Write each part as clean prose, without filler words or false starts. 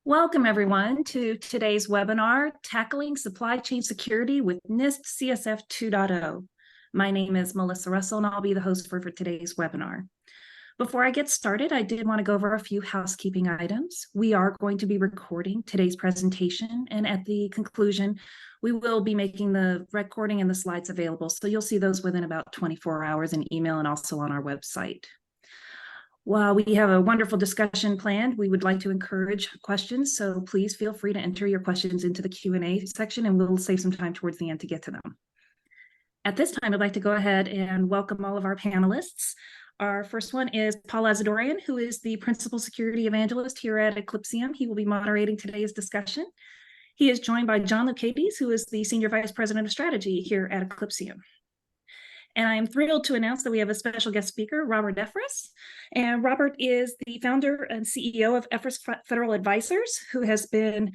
Welcome, everyone, to today's webinar, Tackling Supply Chain Security with NIST CSF 2.0. My name is Melissa Russell, and I'll be the host for today's webinar. Before I get started, I did want to go over a few housekeeping items. We are going to be recording today's presentation, and at the conclusion, we will be making the recording and the slides available. So you'll see those within about 24 hours in email and also on our website. While we have a wonderful discussion planned, we would like to encourage questions, so please feel free to enter your questions into the Q&A section, and we'll save some time towards the end to get to them. At this time, I'd like to go ahead and welcome all of our panelists. Our first one is Paul Azadorian, who is the Principal Security Evangelist here at Eclipsium. He will be moderating today's discussion. He is joined by John Lucades, who is the Senior Vice President of Strategy here at Eclipsium. And I'm thrilled to announce that we have a special guest speaker, Robert Effrus. And Robert is the founder and CEO of Effrus Federal Advisors, who has been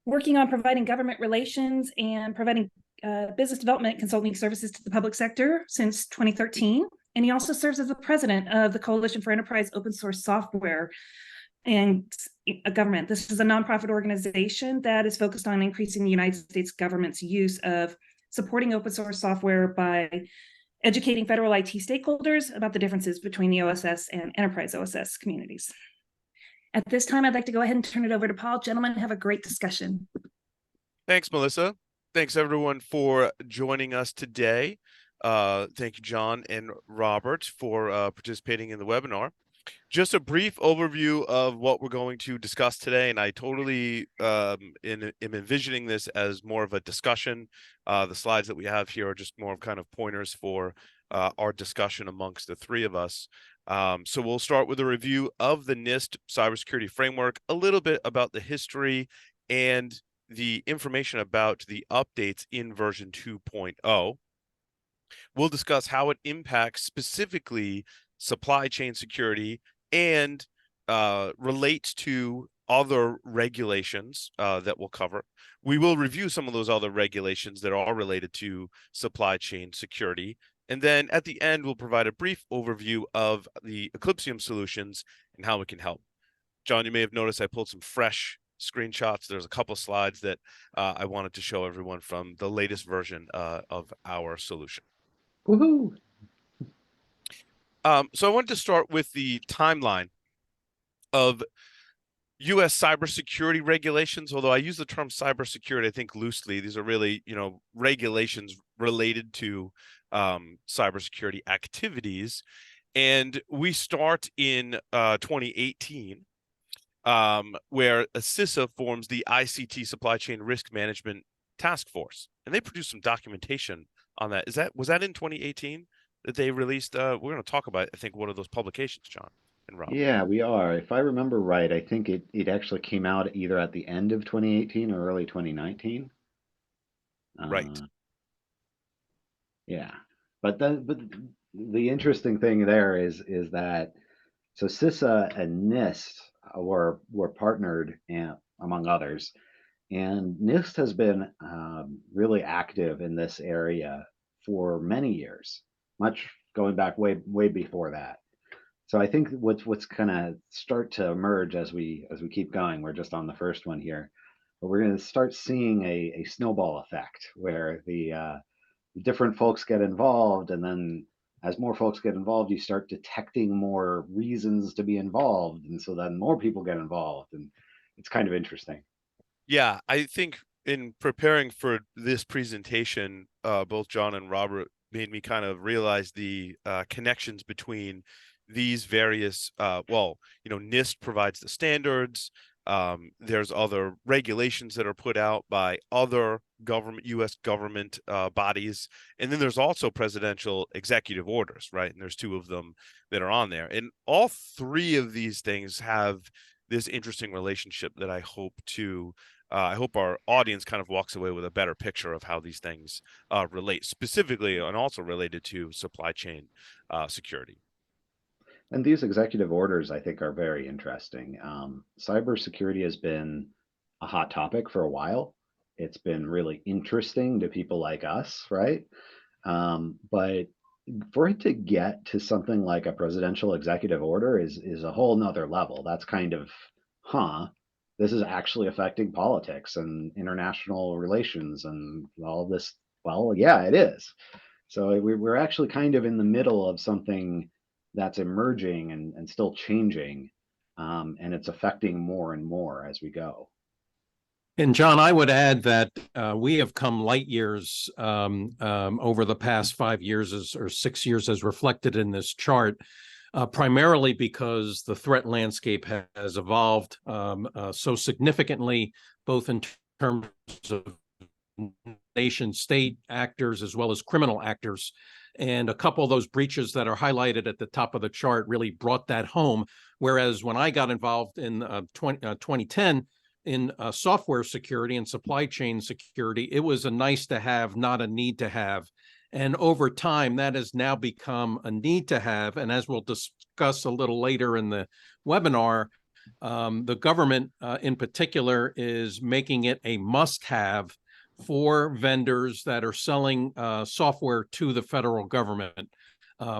working on providing government relations and providing business development consulting services to the public sector since 2013. And he also serves as the president of the Coalition for Enterprise Open Source Software and Government. This is a nonprofit organization that is focused on increasing the United States government's use of supporting open source software by educating federal IT stakeholders about the differences between the OSS and enterprise OSS communities. At this time, I'd like to go ahead and turn it over to Paul. Gentlemen, have a great discussion. Thanks, Melissa. Thanks, everyone, for joining us today. Thank you, John and Robert, for participating in the webinar. Just a brief overview of what we're going to discuss today, and I totally am envisioning this as more of a discussion. The slides that we have here are just more of kind of pointers for our discussion amongst the three of us. So we'll start with a review of the NIST Cybersecurity Framework, a little bit about the history and the information about the updates in version 2.0. We'll discuss how it impacts specifically supply chain security and relates to other regulations that we'll cover. We will review some of those other regulations that are related to supply chain security. And then at the end, we'll provide a brief overview of the Eclipsium solutions and how it can help. John, you may have noticed I pulled some fresh screenshots. There's a couple slides that I wanted to show everyone from the latest version of our solution. Woohoo! So I wanted to start with the timeline of U.S. cybersecurity regulations. Although I use the term cybersecurity, I think loosely. These are really, regulations related to cybersecurity activities. And we start in 2018, where CISA forms the ICT Supply Chain Risk Management Task Force, and they produce some documentation on that. Was that in 2018? That they released. We're going to talk about, I think, one of those publications, John and Rob. Yeah, we are. If I remember right, I think it actually came out either at the end of 2018 or early 2019. Right. Yeah, but the interesting thing there is that so CISA and NIST were partnered, and among others, and NIST has been really active in this area for many years, much going back way before that. So I think what's gonna start to emerge as we keep going, we're just on the first one here, but we're gonna start seeing a snowball effect where the different folks get involved, and then as more folks get involved, you start detecting more reasons to be involved, and so then more people get involved, and it's kind of interesting. Yeah, I think in preparing for this presentation, both John and Robert made me kind of realize the connections between these various, NIST provides the standards. There's other regulations that are put out by other U.S. government bodies. And then there's also presidential executive orders, right? And there's two of them that are on there. And all three of these things have this interesting relationship that I hope our audience kind of walks away with a better picture of how these things relate specifically, and also related to supply chain security. And these executive orders, I think, are very interesting. Cybersecurity has been a hot topic for a while. It's been really interesting to people like us, right? But for it to get to something like a presidential executive order is a whole nother level. That's kind of, this is actually affecting politics and international relations and all this. Well, yeah, it is. So we're actually kind of in the middle of something that's emerging and still changing, and it's affecting more and more as we go. And John, I would add that we have come light years over the past 5 years or 6 years, as reflected in this chart, primarily because the threat landscape has evolved so significantly, both in terms of nation state actors as well as criminal actors. And a couple of those breaches that are highlighted at the top of the chart really brought that home. Whereas when I got involved in 2010, in software security and supply chain security, it was a nice to have, not a need to have. And over time, that has now become a need to have. And as we'll discuss a little later in the webinar, the government in particular is making it a must-have for vendors that are selling software to the federal government,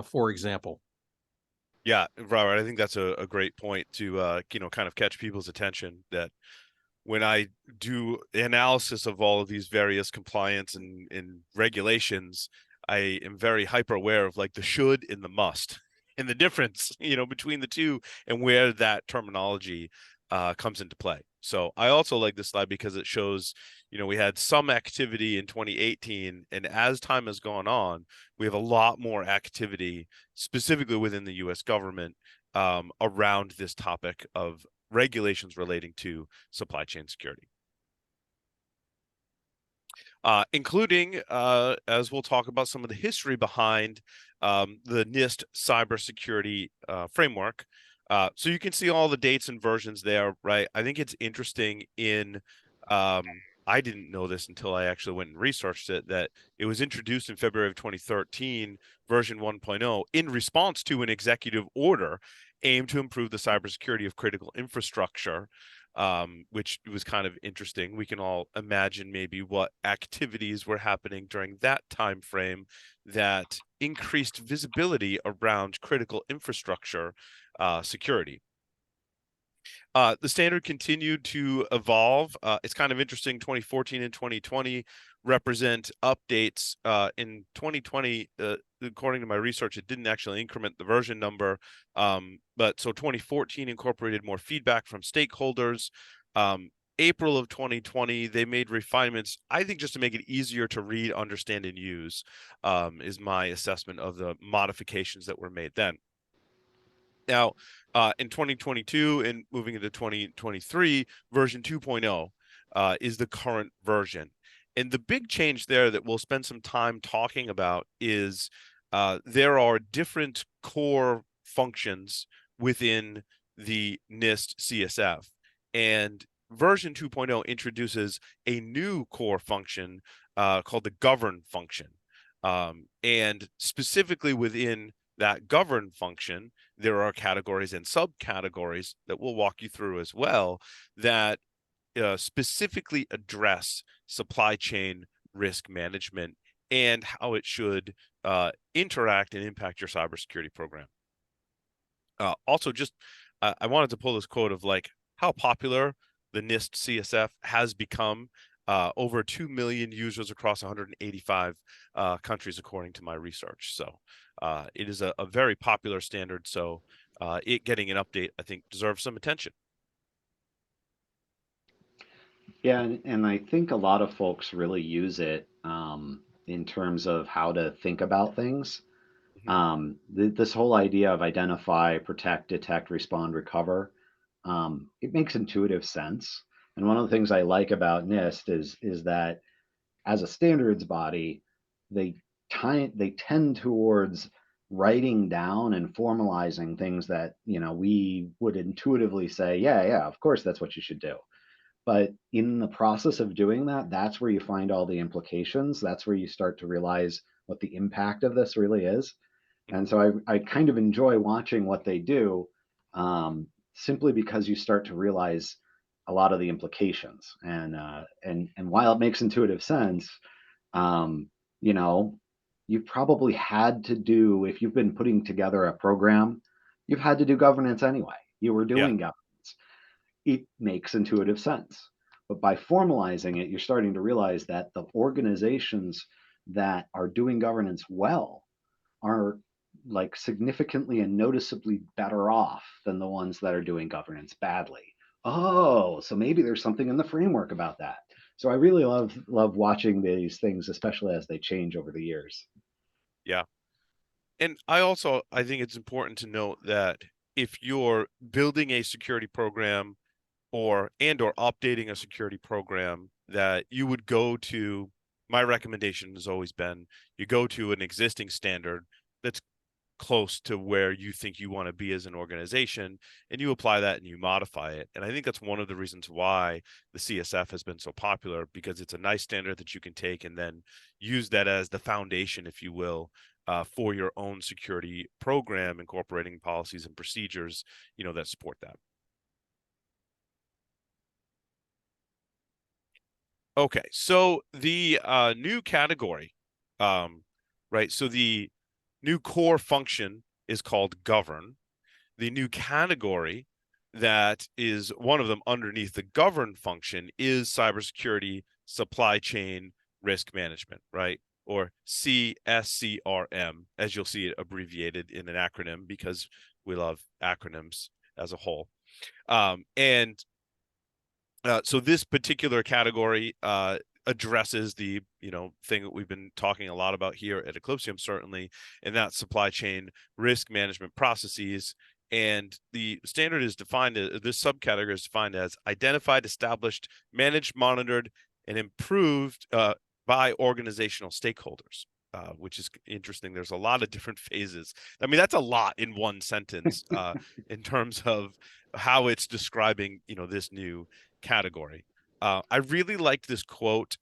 for example. Yeah, Robert, I think that's a great point to kind of catch people's attention, that when I do analysis of all of these various compliance and regulations, I am very hyper aware of like the should and the must and the difference, between the two and where that terminology comes into play. So I also like this slide because it shows, we had some activity in 2018, and as time has gone on, we have a lot more activity specifically within the U.S. government around this topic of regulations relating to supply chain security, including, as we'll talk about, some of the history behind the NIST cybersecurity framework. So you can see all the dates and versions there, right? I think it's interesting I didn't know this until I actually went and researched it, that it was introduced in February of 2013, version 1.0, in response to an executive order aimed to improve the cybersecurity of critical infrastructure, which was kind of interesting. We can all imagine maybe what activities were happening during that time frame that increased visibility around critical infrastructure security. The standard continued to evolve. It's kind of interesting. 2014 and 2020 represent updates. In 2020, according to my research, it didn't actually increment the version number. But so 2014 incorporated more feedback from stakeholders. April of 2020, they made refinements, I think, just to make it easier to read, understand, and use, is my assessment of the modifications that were made then. Now, in 2022 and moving into 2023, version 2.0 is the current version. And the big change there that we'll spend some time talking about is there are different core functions within the NIST CSF. And version 2.0 introduces a new core function called the govern function. And specifically within that govern function, there are categories and subcategories that we'll walk you through as well that specifically address supply chain risk management and how it should interact and impact your cybersecurity program. Also, just I wanted to pull this quote of like how popular the NIST CSF has become. Over 2 million users across 185 countries, according to my research. So it is a very popular standard. So it getting an update, I think, deserves some attention. Yeah, and I think a lot of folks really use it in terms of how to think about things. This whole idea of identify, protect, detect, respond, recover, it makes intuitive sense. And one of the things I like about NIST is that as a standards body, they tend towards writing down and formalizing things that we would intuitively say, yeah, of course that's what you should do. But in the process of doing that, that's where you find all the implications. That's where you start to realize what the impact of this really is. And so I kind of enjoy watching what they do, simply because you start to realize a lot of the implications. And while it makes intuitive sense, you've probably had to do, if you've been putting together a program, you've had to do governance anyway. You were doing governance. it makes intuitive sense. But by formalizing it, you're starting to realize that the organizations that are doing governance well are like significantly and noticeably better off than the ones that are doing governance badly. Oh, so maybe there's something in the framework about that. So I really love watching these things, especially as they change over the years. Yeah. And I think it's important to note that if you're building a security program or updating a security program, that you would go to, my recommendation has always been, you go to an existing standard that's close to where you think you want to be as an organization, and you apply that and you modify it. And I think that's one of the reasons why the CSF has been so popular, because it's a nice standard that you can take and then use that as the foundation, if you will, for your own security program, incorporating policies and procedures, that support that. Okay, so the new category, right? So the new core function is called govern. The new category that is one of them underneath the govern function is cybersecurity supply chain risk management, right? Or CSCRM, as you'll see it abbreviated in an acronym, because we love acronyms as a whole. So this particular category addresses the thing that we've been talking a lot about here at Eclipsium, certainly, and that's supply chain risk management processes. And the standard is defined, this subcategory is defined as identified, established, managed, monitored, and improved by organizational stakeholders, which is interesting. There's a lot of different phases. I mean, that's a lot in one sentence in terms of how it's describing, this new category. I really liked this quote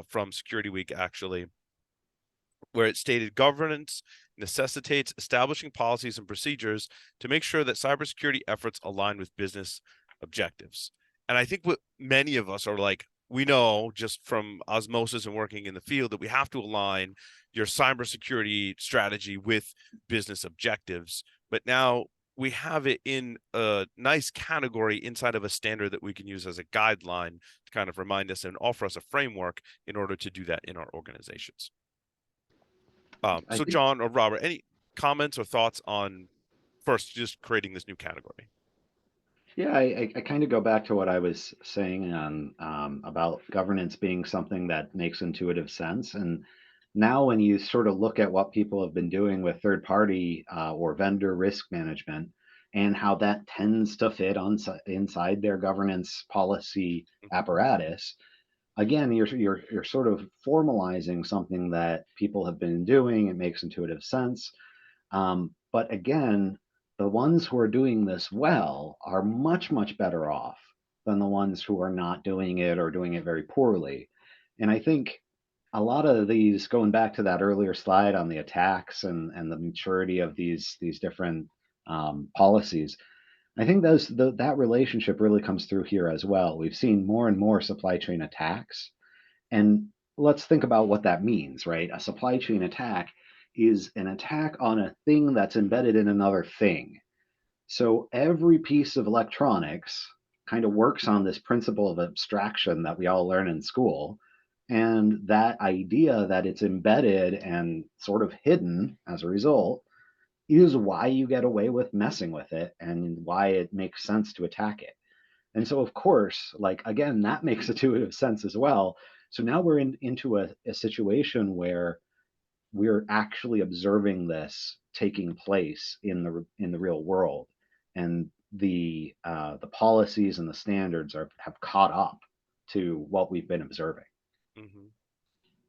from Security Week, actually, where it stated, governance necessitates establishing policies and procedures to make sure that cybersecurity efforts align with business objectives. And I think what many of us are like, we know just from osmosis and working in the field that we have to align your cybersecurity strategy with business objectives. But now we have it in a nice category inside of a standard that we can use as a guideline to kind of remind us and offer us a framework in order to do that in our organizations. So John or Robert, any comments or thoughts on first just creating this new category? Yeah, I kind of go back to what I was saying on about governance being something that makes intuitive sense. And now when you sort of look at what people have been doing with third party or vendor risk management and how that tends to fit on inside their governance policy apparatus, again, you're sort of formalizing something that people have been doing. It makes intuitive sense. But again, the ones who are doing this well are much, much better off than the ones who are not doing it or doing it very poorly. And I think a lot of these, going back to that earlier slide on the attacks and the maturity of these different policies, I think that relationship really comes through here as well. We've seen more and more supply chain attacks. And let's think about what that means, right? A supply chain attack is an attack on a thing that's embedded in another thing. So every piece of electronics kind of works on this principle of abstraction that we all learn in school. And that idea that it's embedded and sort of hidden as a result is why you get away with messing with it and why it makes sense to attack it. And so, of course, like, again, that makes intuitive sense as well. So now we're into a situation where we're actually observing this taking place in the real world, and the policies and the standards have caught up to what we've been observing. Mm-hmm.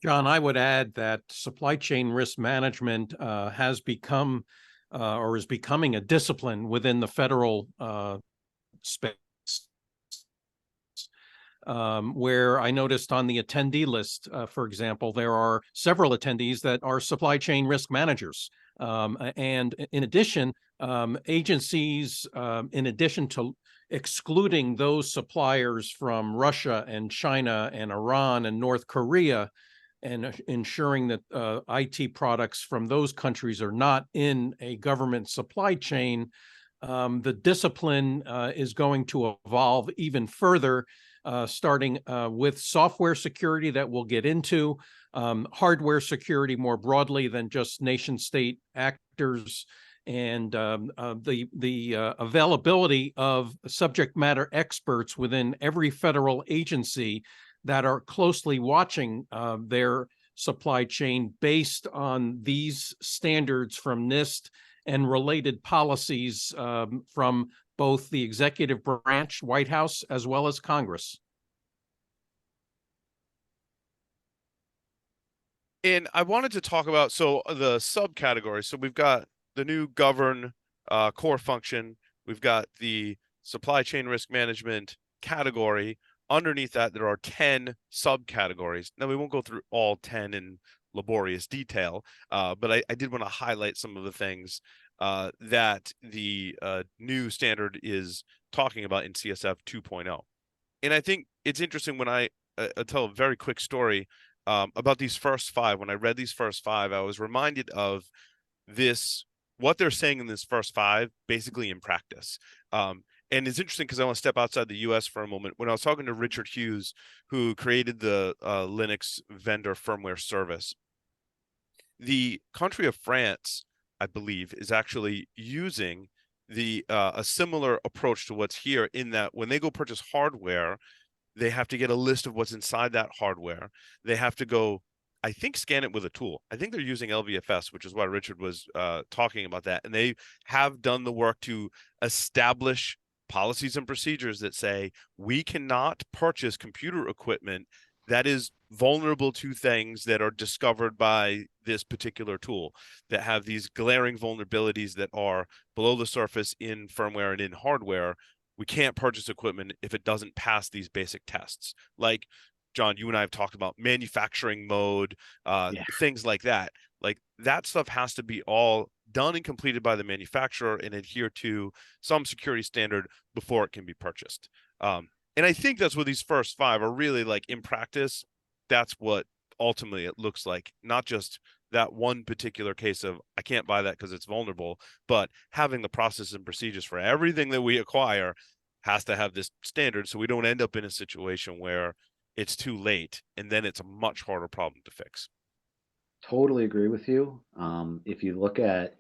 John, I would add that supply chain risk management has become or is becoming a discipline within the federal space. Where I noticed on the attendee list, for example, there are several attendees that are supply chain risk managers. And in addition, agencies, in addition to excluding those suppliers from Russia and China and Iran and North Korea, and ensuring that IT products from those countries are not in a government supply chain, The discipline is going to evolve even further, starting with software security that we'll get into, hardware security more broadly than just nation-state actors, and the availability of subject matter experts within every federal agency that are closely watching their supply chain based on these standards from NIST and related policies from both the executive branch, White House, as well as Congress. And I wanted to talk about, so the subcategories. So we've got the new govern core function. We've got the supply chain risk management category. Underneath that, there are 10 subcategories. Now, we won't go through all 10 in laborious detail, but I did want to highlight some of the things that the new standard is talking about in CSF 2.0. And I think it's interesting when I tell a very quick story about these first 5. When I read these first 5, I was reminded of what they're saying in this first 5, basically in practice. And it's interesting because I want to step outside the US for a moment. When I was talking to Richard Hughes, who created the Linux vendor firmware service, the country of France, I believe, is actually using a similar approach to what's here, in that when they go purchase hardware, they have to get a list of what's inside that hardware. They have to go, I think, scan it with a tool. I think they're using LVFS, which is why Richard was talking about that. And they have done the work to establish policies and procedures that say we cannot purchase computer equipment that is vulnerable to things that are discovered by this particular tool, that have these glaring vulnerabilities that are below the surface in firmware and in hardware. We can't purchase equipment if it doesn't pass these basic tests. Like, John, you and I have talked about manufacturing mode, things like that. Like, that stuff has to be all done and completed by the manufacturer and adhere to some security standard before it can be purchased. And I think that's what these first 5 are really like in practice. That's what ultimately it looks like, not just that one particular case of I can't buy that because it's vulnerable, but having the processes and procedures for everything that we acquire has to have this standard, so we don't end up in a situation where it's too late and then it's a much harder problem to fix. Totally agree with you. If you look at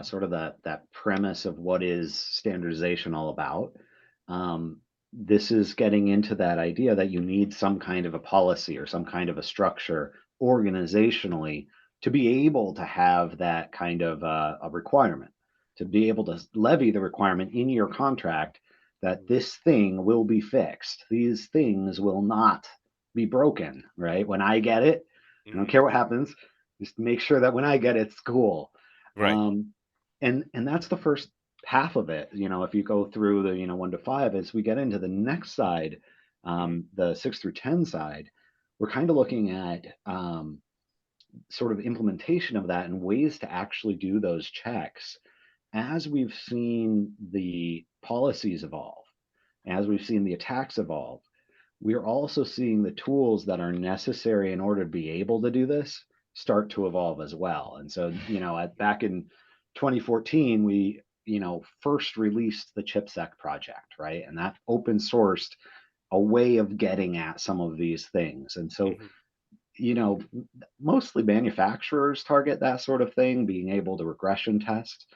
sort of that premise of what is standardization all about, this is getting into that idea that you need some kind of a policy or some kind of a structure organizationally to be able to have that kind of a requirement, to be able to levy the requirement in your contract that this thing will be fixed. These things will not be broken, right? When I get it, I don't care what happens, just make sure that when I get it, it's cool. Right. And that's the first half of it. If you go through the 1 to 5, as we get into the next side, the 6 through 10 side, we're kind of looking at sort of implementation of that and ways to actually do those checks. As we've seen the policies evolve, as we've seen the attacks evolve, we're also seeing the tools that are necessary in order to be able to do this start to evolve as well. And so, back in 2014, we, first released the ChipSec project, right? And that open sourced a way of getting at some of these things. And so, mostly manufacturers target that sort of thing, being able to regression test.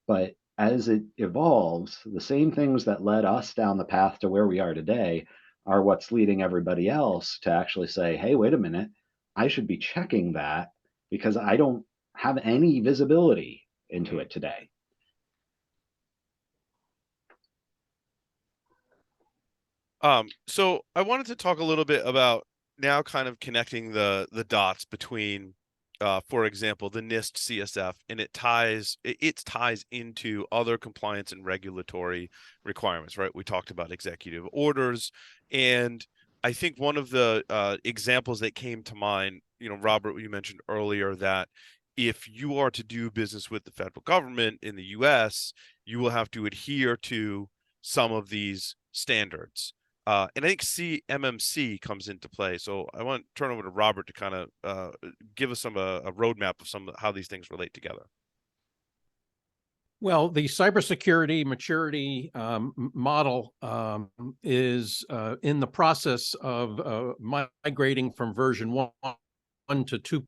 But as it evolves, the same things that led us down the path to where we are today are what's leading everybody else to actually say, hey, wait a minute, I should be checking that because I don't have any visibility into it today. So I wanted to talk a little bit about now kind of connecting the dots between, for example, the NIST CSF, and it ties into other compliance and regulatory requirements, right? We talked about executive orders, and I think one of the examples that came to mind, Robert, you mentioned earlier that if you are to do business with the federal government in the US, you will have to adhere to some of these standards. And I think CMMC comes into play. So I want to turn over to Robert to kind of give us a roadmap of how these things relate together. Well, the cybersecurity maturity model is in the process of migrating from version 1 to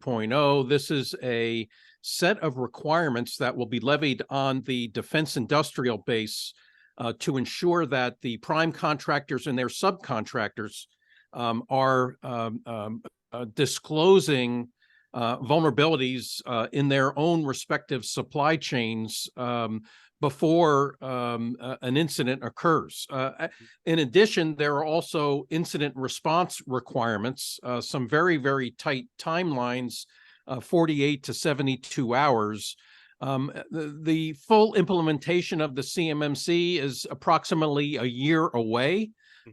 2.0. This is a set of requirements that will be levied on the defense industrial base to ensure that the prime contractors and their subcontractors are disclosing vulnerabilities in their own respective supply chains before an incident occurs. In addition, there are also incident response requirements, some very, very tight timelines, 48 to 72 hours. The full implementation of the CMMC is approximately a year away,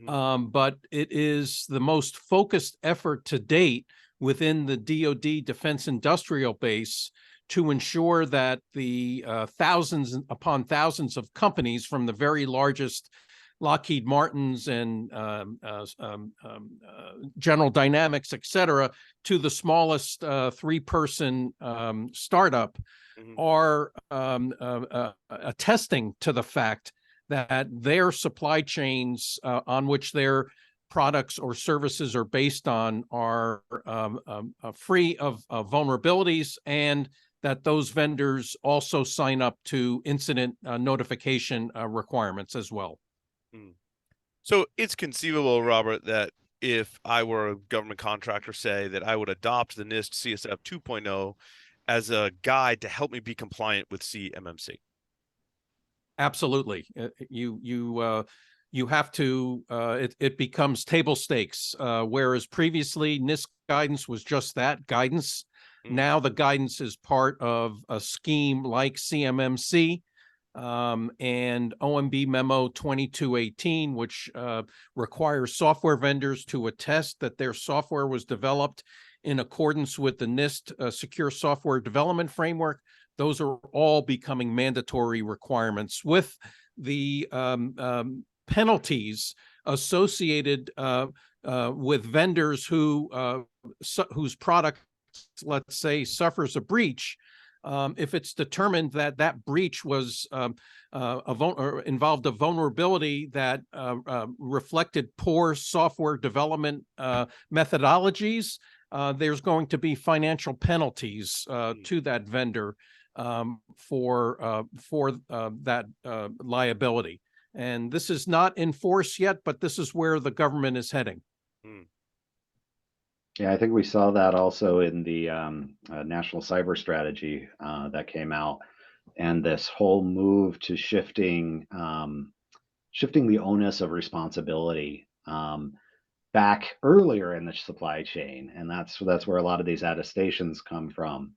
but it is the most focused effort to date within the DoD defense industrial base to ensure that the thousands upon thousands of companies, from the very largest Lockheed Martins and General Dynamics, et cetera, to the smallest three-person startup, are attesting to the fact that their supply chains on which their products or services are based on are free of vulnerabilities, and that those vendors also sign up to incident notification requirements as well. So it's conceivable, Robert, that if I were a government contractor, say, that I would adopt the NIST CSF 2.0 as a guide to help me be compliant with CMMC. Absolutely. You have to, it becomes table stakes, whereas previously NIST guidance was just that, guidance. Now the guidance is part of a scheme like CMMC and OMB Memo 2218, which requires software vendors to attest that their software was developed in accordance with the NIST Secure Software Development Framework. Those are all becoming mandatory requirements, with the penalties associated with vendors whose product, let's say, suffers a breach. If it's determined that that breach was involved a vulnerability that reflected poor software development methodologies, there's going to be financial penalties to that vendor for that liability. And this is not in force yet, but this is where the government is heading. Yeah, I think we saw that also in the National Cyber Strategy that came out, and this whole move to shifting the onus of responsibility back earlier in the supply chain, and that's where a lot of these attestations come from.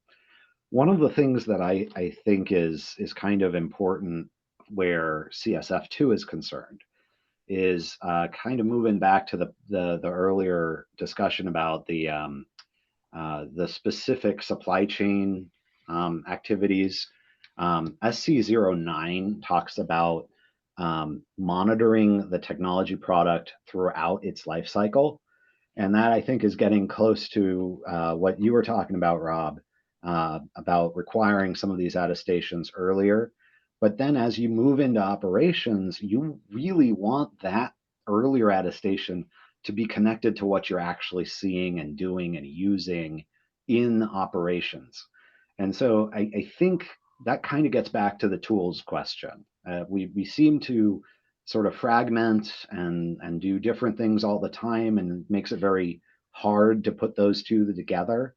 One of the things that I think is kind of important where CSF2 is concerned is kind of moving back to the earlier discussion about the specific supply chain activities. SC09 talks about monitoring the technology product throughout its life cycle, and that I think is getting close to what you were talking about, Rob, about requiring some of these attestations earlier. But then as you move into operations, you really want that earlier attestation to be connected to what you're actually seeing and doing and using in operations. And so I think that kind of gets back to the tools question. We seem to sort of fragment and do different things all the time, and it makes it very hard to put those two together.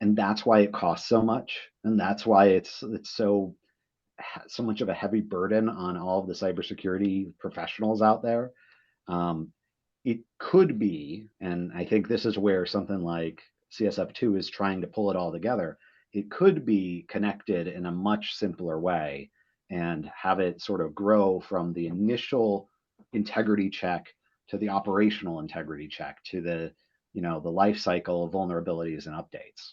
And that's why it costs so much, and that's why it's so much of a heavy burden on all of the cybersecurity professionals out there. It could be, and I think this is where something like CSF2 is trying to pull it all together, it could be connected in a much simpler way and have it sort of grow from the initial integrity check to the operational integrity check to the life cycle of vulnerabilities and updates.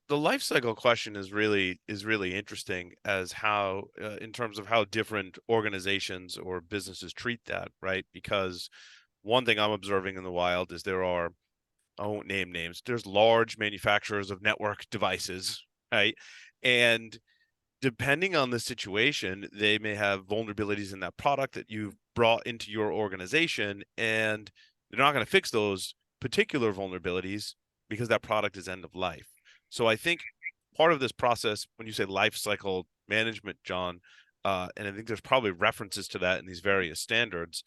The life cycle question is really interesting, as how in terms of how different organizations or businesses treat that, right? Because one thing I'm observing in the wild is there are, I won't name names, there's large manufacturers of network devices, right? And depending on the situation, they may have vulnerabilities in that product that you've brought into your organization, and they're not going to fix those particular vulnerabilities because that product is end of life. So I think part of this process, when you say life cycle management, John, and I think there's probably references to that in these various standards,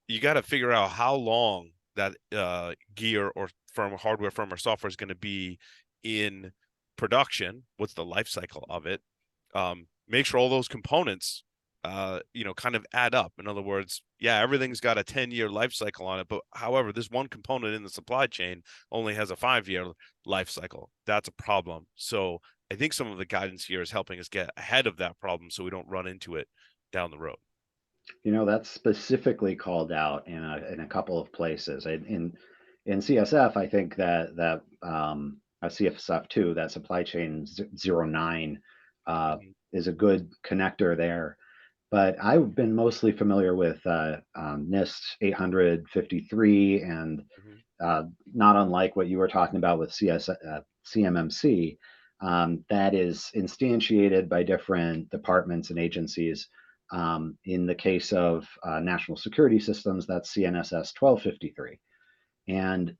you got to figure out how long that gear or hardware, firmware, software is going to be in production. What's the life cycle of it? Make sure all those components, kind of add up. In other words, yeah, everything's got a 10-year life cycle on it, but however, this one component in the supply chain only has a 5-year life cycle. That's a problem. So I think some of the guidance here is helping us get ahead of that problem so we don't run into it down the road. That's specifically called out in a couple of places. In CSF, I think that CSF 2, that supply chain 09, is a good connector there. But I've been mostly familiar with NIST 853, and not unlike what you were talking about with CMMC, that is instantiated by different departments and agencies. In the case of national security systems, that's CNSS 1253. And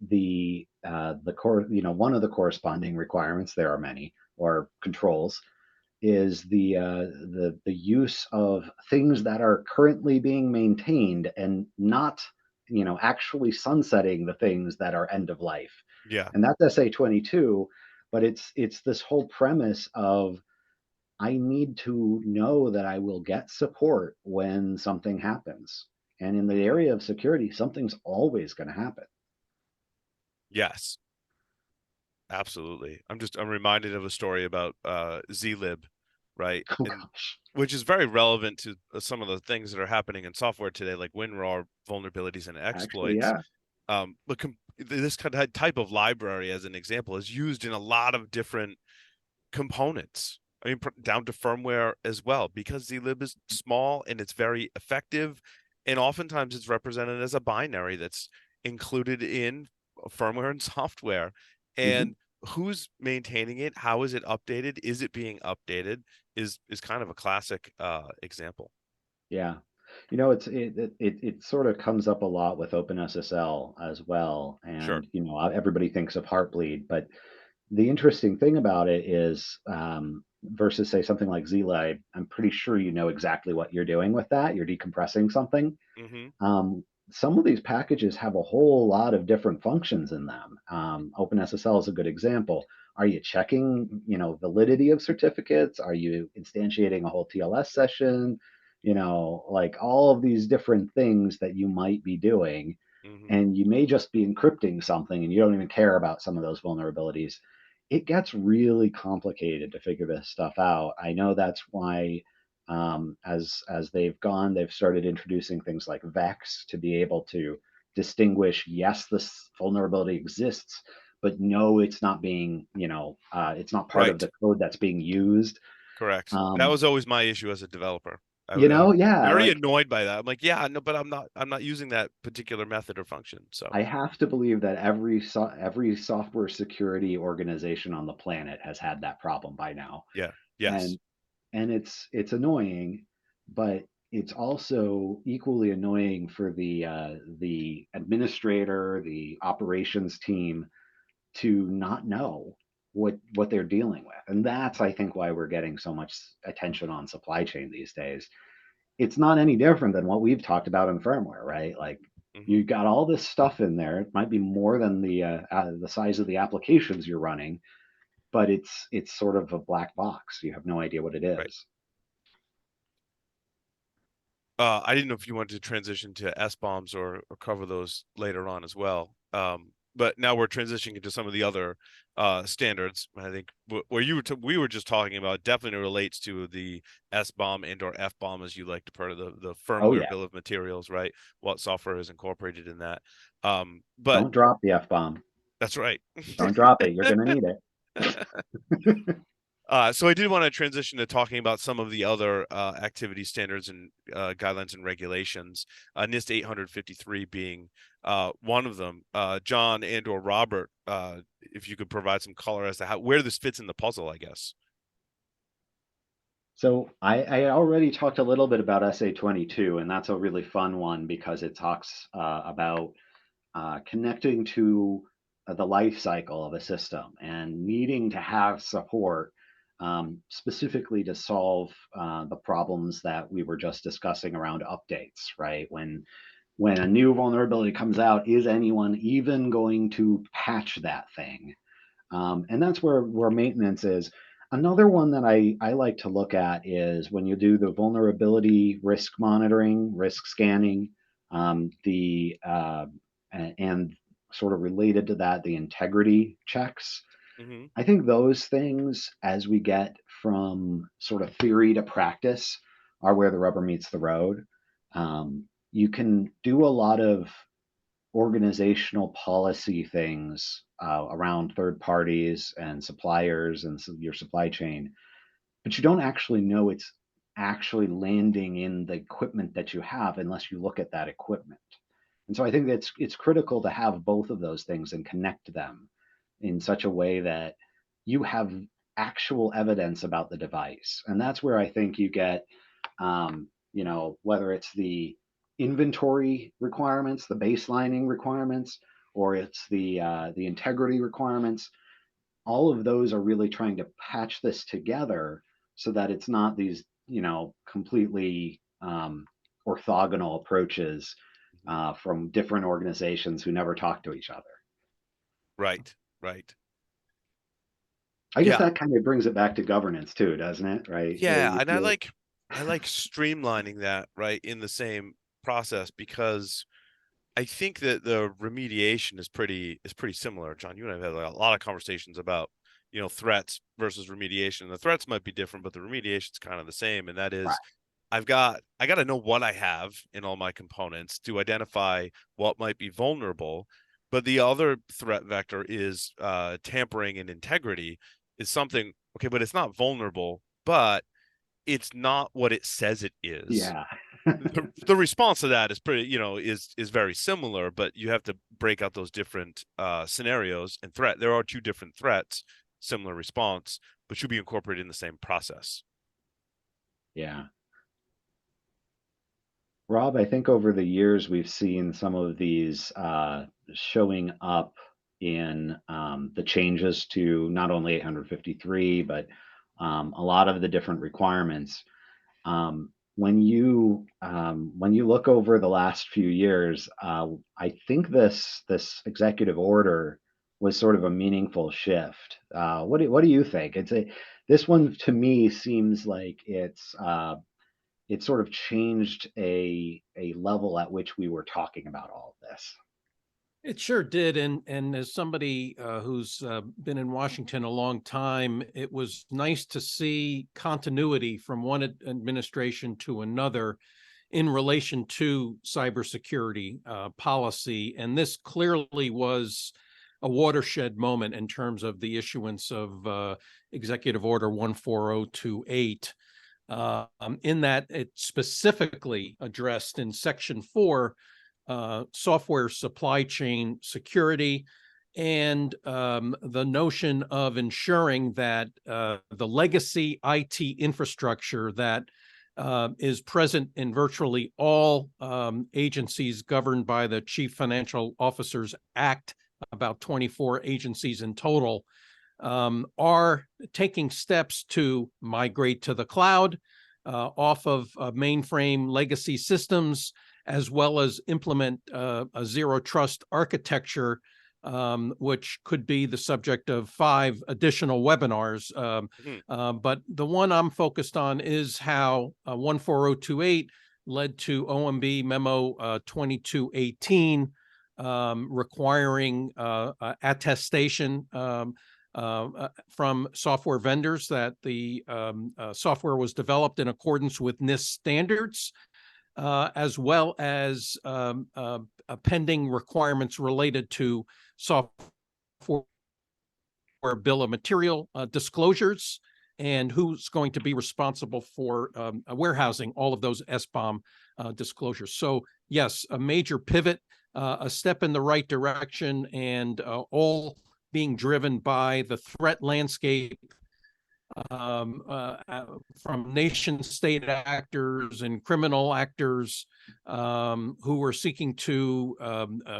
one of the corresponding requirements, there are many, or controls, is the use of things that are currently being maintained and not actually sunsetting the things that are end of life. Yeah. And that's SA22, but it's this whole premise of I need to know that I will get support when something happens. And in the area of security, something's always going to happen. Yes. Absolutely. I'm reminded of a story about zlib, right? Oh, and, gosh. which is very relevant to some of the things that are happening in software today, like WinRAR vulnerabilities and Actually, exploits. yeah. But this kind of type of library, as an example, is used in a lot of different components. I mean, down to firmware as well, because zlib is small and it's very effective, and oftentimes it's represented as a binary that's included in firmware and software. And who's maintaining it? How is it updated? Is it being updated? Is kind of a classic example. Yeah. It sort of comes up a lot with OpenSSL as well. Sure. And, everybody thinks of Heartbleed, but the interesting thing about it is, versus say something like zlib, I'm pretty sure you know exactly what you're doing with that. You're decompressing something. Some of these packages have a whole lot of different functions in them. OpenSSL is a good example. Are you checking, validity of certificates? Are you instantiating a whole TLS session? Like all of these different things that you might be doing. And you may just be encrypting something and you don't even care about some of those vulnerabilities. It gets really complicated to figure this stuff out. I know that's why as they've started introducing things like VEX to be able to distinguish, yes, this vulnerability exists, but no, it's not being, it's not part of the code that's being used. Correct. That was always my issue as a developer. I Yeah, very annoyed by that. I'm like, yeah, no, but I'm not using that particular method or function. So I have to believe that every software security organization on the planet has had that problem by now. yeah, yes, And it's annoying, but it's also equally annoying for the administrator, the operations team, to not know what they're dealing with. And that's, I think, why we're getting so much attention on supply chain these days. It's not any different than what we've talked about in firmware, right? Like you've got all this stuff in there. It might be more than the size of the applications you're running, but it's sort of a black box. You have no idea what it is. Right. I didn't know if you wanted to transition to SBOMs or cover those later on as well. But now we're transitioning into some of the other standards. I think where we were just talking about definitely relates to the SBOM and or FBOM, as you like to part of the firmware bill of materials, right? What software is incorporated in that. But don't drop the F-bomb. That's right. Don't drop it. You're going to need it. So I did want to transition to talking about some of the other activity standards and guidelines and regulations, NIST 853 being one of them. John and or Robert, if you could provide some color as to where this fits in the puzzle, I guess. So I already talked a little bit about SA22, and that's a really fun one because it talks about connecting to the life cycle of a system and needing to have support specifically to solve the problems that we were just discussing around updates, right? When a new vulnerability comes out, is anyone even going to patch that thing? And that's where maintenance is. Another one that I like to look at is when you do the vulnerability risk monitoring, risk scanning, and sort of related to that, the integrity checks. Hmm. I think those things, as we get from sort of theory to practice, are where the rubber meets the road. You can do a lot of organizational policy things around third parties and suppliers and your supply chain, but you don't actually know it's actually landing in the equipment that you have unless you look at that equipment. And so I think it's critical to have both of those things and connect them in such a way that you have actual evidence about the device. And that's where I think you get whether it's the inventory requirements, the baselining requirements, or it's the integrity requirements. All of those are really trying to patch this together so that it's not these completely orthogonal approaches from different organizations who never talk to each other. Right, right. I guess Yeah, that kind of brings it back to governance too, doesn't it? Right? yeah, and I like streamlining that, right, in the same process, because I think that the remediation is pretty similar. John, you and I have had a lot of conversations about, threats versus remediation. The threats might be different, but the remediation is kind of the same. And that Right. is, I got to know what I have in all my components to identify what might be vulnerable. But the other threat vector is tampering and integrity is something, okay, but it's not vulnerable, but it's not what it says it is. Yeah. The response to that is pretty, is very similar, but you have to break out those different scenarios and threat. There are two different threats, similar response, but should be incorporated in the same process. Yeah. Rob, I think over the years we've seen some of these showing up in the changes to not only 853, but a lot of the different requirements. When you look over the last few years, I think this executive order was sort of a meaningful shift. What do you think? This one to me seems like it sort of changed a level at which we were talking about all of this. It sure did, and as somebody who's been in Washington a long time, it was nice to see continuity from one administration to another in relation to cybersecurity policy, and this clearly was a watershed moment in terms of the issuance of Executive Order 14028. In that it specifically addressed in Section 4 software supply chain security and the notion of ensuring that the legacy IT infrastructure that is present in virtually all agencies governed by the Chief Financial Officers Act, about 24 agencies in total, are taking steps to migrate to the cloud off of mainframe legacy systems, as well as implement a zero trust architecture, which could be the subject of 5 additional webinars. But the one I'm focused on is how 14028 led to OMB Memo 2218, requiring attestation from software vendors that the software was developed in accordance with NIST standards, as well as pending requirements related to software bill of material disclosures and who's going to be responsible for warehousing all of those SBOM disclosures. So yes, a major pivot, a step in the right direction, and all being driven by the threat landscape from nation state actors and criminal actors who were seeking to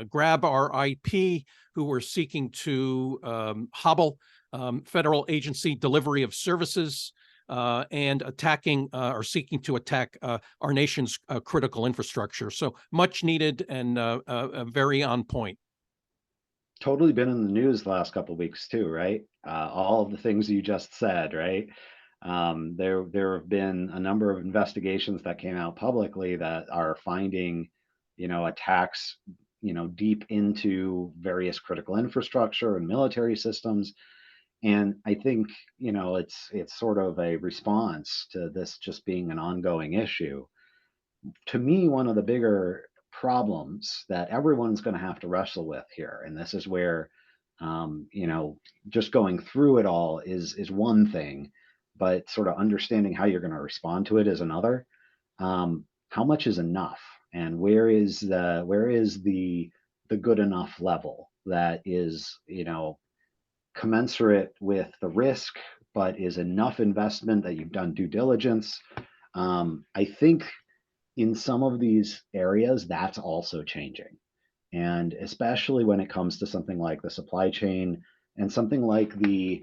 grab our IP, who were seeking to hobble federal agency delivery of services, and attacking or seeking to attack our nation's critical infrastructure. So much needed and very on point. Totally been in the news the last couple of weeks too, right? All of the things you just said, right? There have been a number of investigations that came out publicly that are finding, attacks, deep into various critical infrastructure and military systems. And I think, it's sort of a response to this just being an ongoing issue. To me, one of the bigger problems that everyone's going to have to wrestle with here, and this is where, just going through it all is one thing, but sort of understanding how you're going to respond to it is another. How much is enough, and where is the good enough level that is, commensurate with the risk, but is enough investment that you've done due diligence. I think in some of these areas, that's also changing. And especially when it comes to something like the supply chain and something like the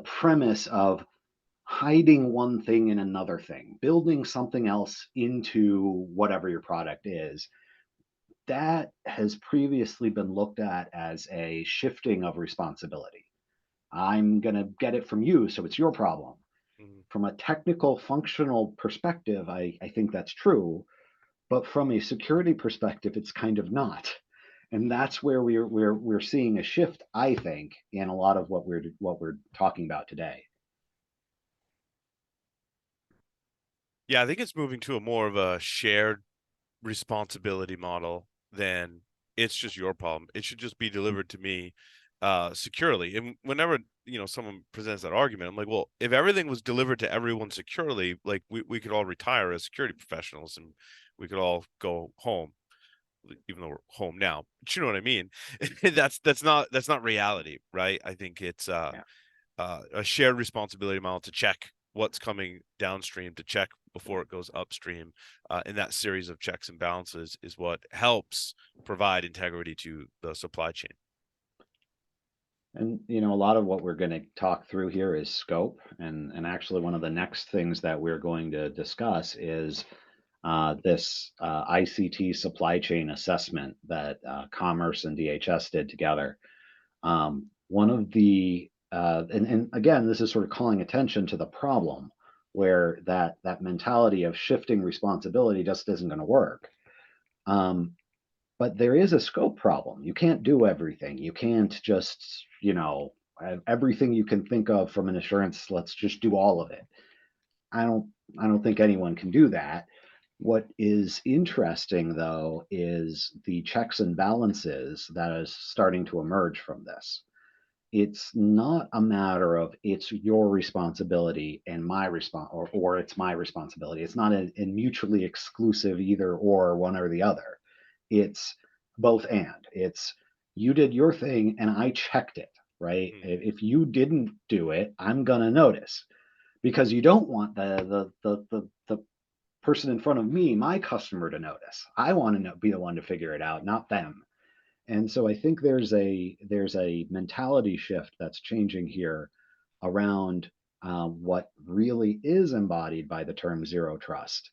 premise of hiding one thing in another thing, building something else into whatever your product is, that has previously been looked at as a shifting of responsibility. I'm going to get it from you, so it's your problem. From a technical, functional perspective, I think that's true. But from a security perspective, it's kind of not. And that's where we're seeing a shift, I think, in a lot of what we're talking about today. Yeah, I think it's moving to a more of a shared responsibility model than it's just your problem. It should just be delivered to me securely. And whenever someone presents that argument, I'm like, well, if everything was delivered to everyone securely, like we could all retire as security professionals and we could all go home, even though we're home now. But you know what I mean? that's not reality, right? I think it's a shared responsibility model to check what's coming downstream, to check before it goes upstream, and that series of checks and balances is what helps provide integrity to the supply chain. And a lot of what we're going to talk through here is scope, and actually one of the next things that we're going to discuss is this ICT supply chain assessment that Commerce and DHS did together. One of the and again, this is sort of calling attention to the problem where that mentality of shifting responsibility just isn't going to work. But there is a scope problem. You can't do everything. You can't just, everything you can think of from an assurance, let's just do all of it. I don't think anyone can do that. What is interesting, though, is the checks and balances that is starting to emerge from this. It's not a matter of it's your responsibility and my or it's my responsibility. It's not a mutually exclusive either or one or the other. It's both and. It's you did your thing and I checked it, right? If you didn't do it, I'm gonna notice, because you don't want the person in front of me, my customer, to notice. I want to be the one to figure it out, not them. And so I think there's a mentality shift that's changing here around what really is embodied by the term zero trust.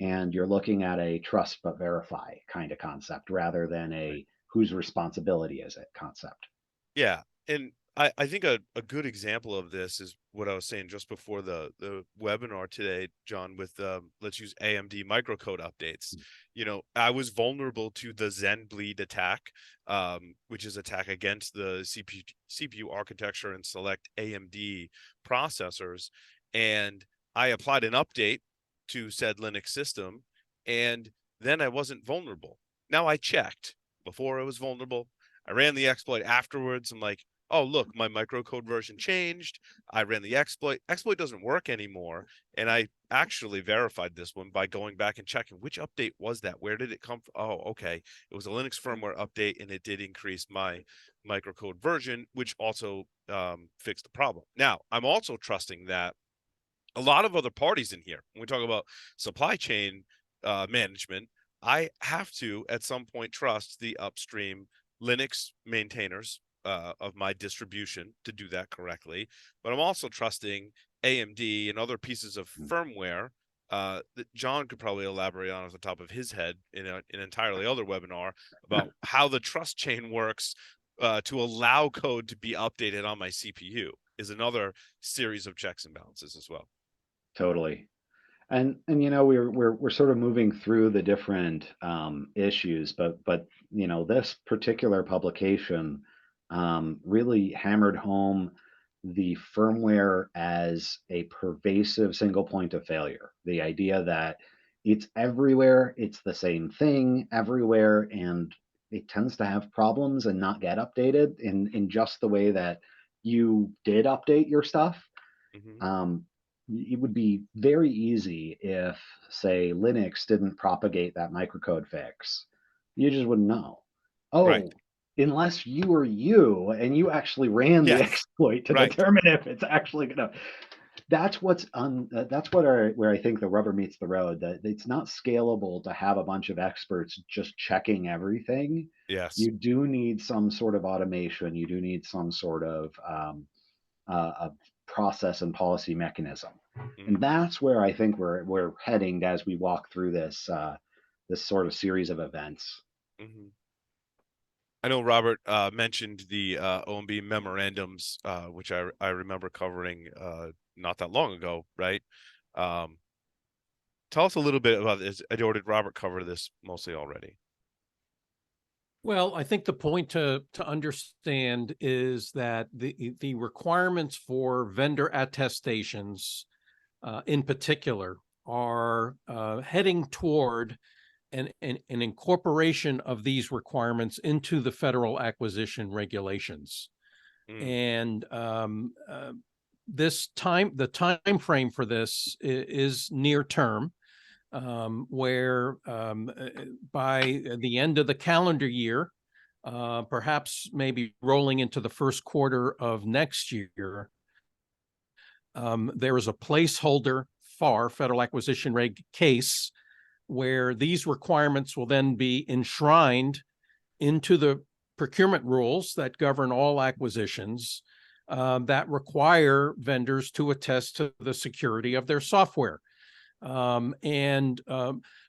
And you're looking at a trust but verify kind of concept rather than a whose responsibility is it concept. Yeah. And I think a good example of this is what I was saying just before the webinar today, John, with let's use AMD Microcode Updates. I was vulnerable to the Zenbleed attack, which is attack against the CPU architecture and select AMD processors. And I applied an update to said Linux system, and then I wasn't vulnerable. Now I checked before I was vulnerable. I ran the exploit afterwards. I'm like, oh, look, my microcode version changed. I ran the exploit. Exploit doesn't work anymore. And I actually verified this one by going back and checking which update was that? Where did it come from? Oh, okay. It was a Linux firmware update, and it did increase my microcode version, which also fixed the problem. Now, I'm also trusting that a lot of other parties in here, when we talk about supply chain management, I have to, at some point, trust the upstream Linux maintainers of my distribution to do that correctly. But I'm also trusting AMD and other pieces of firmware that John could probably elaborate on at the top of his head in an entirely other webinar about how the trust chain works to allow code to be updated on my CPU is another series of checks and balances as well. Totally. And you know, we're sort of moving through the different issues, but you know, this particular publication really hammered home the firmware as a pervasive single point of failure. The idea that it's everywhere, it's the same thing everywhere, and it tends to have problems and not get updated in just the way that you did update your stuff. Mm-hmm. It would be very easy if, say, Linux didn't propagate that microcode fix. You just wouldn't know. Oh, Right. unless you were you and you actually ran the Yes. exploit to Right. determine if it's actually gonna. That's what's where I think the rubber meets the road. That it's not scalable to have a bunch of experts just checking everything. Yes. You do need some sort of automation. You do need some sort of a process and policy mechanism. Mm-hmm. And that's where I think we're heading as we walk through this this sort of series of events. Mm-hmm. I know Robert mentioned the OMB memorandums, which I remember covering not that long ago, right? Tell us a little bit about this. Or did Robert cover this mostly already? Well, I think the point to understand is that the requirements for vendor attestations, in particular, are heading toward an incorporation of these requirements into the federal acquisition regulations. And the time frame for this is near term. Where by the end of the calendar year, perhaps maybe rolling into the first quarter of next year, there is a placeholder FAR, Federal Acquisition Reg case, where these requirements will then be enshrined into the procurement rules that govern all acquisitions that require vendors to attest to the security of their software. And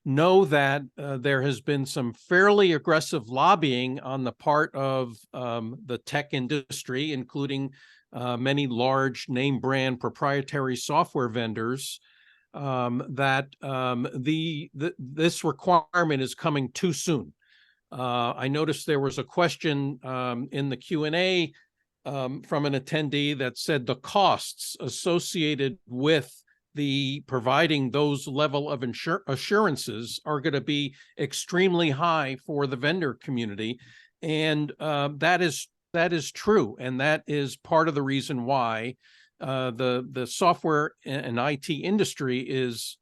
know that there has been some fairly aggressive lobbying on the part of the tech industry, including many large name brand proprietary software vendors, that this requirement is coming too soon. I noticed there was a question in the Q&A from an attendee that said the costs associated with the providing those level of assurances are going to be extremely high for the vendor community. And that is true. And that is part of the reason why the software and IT industry is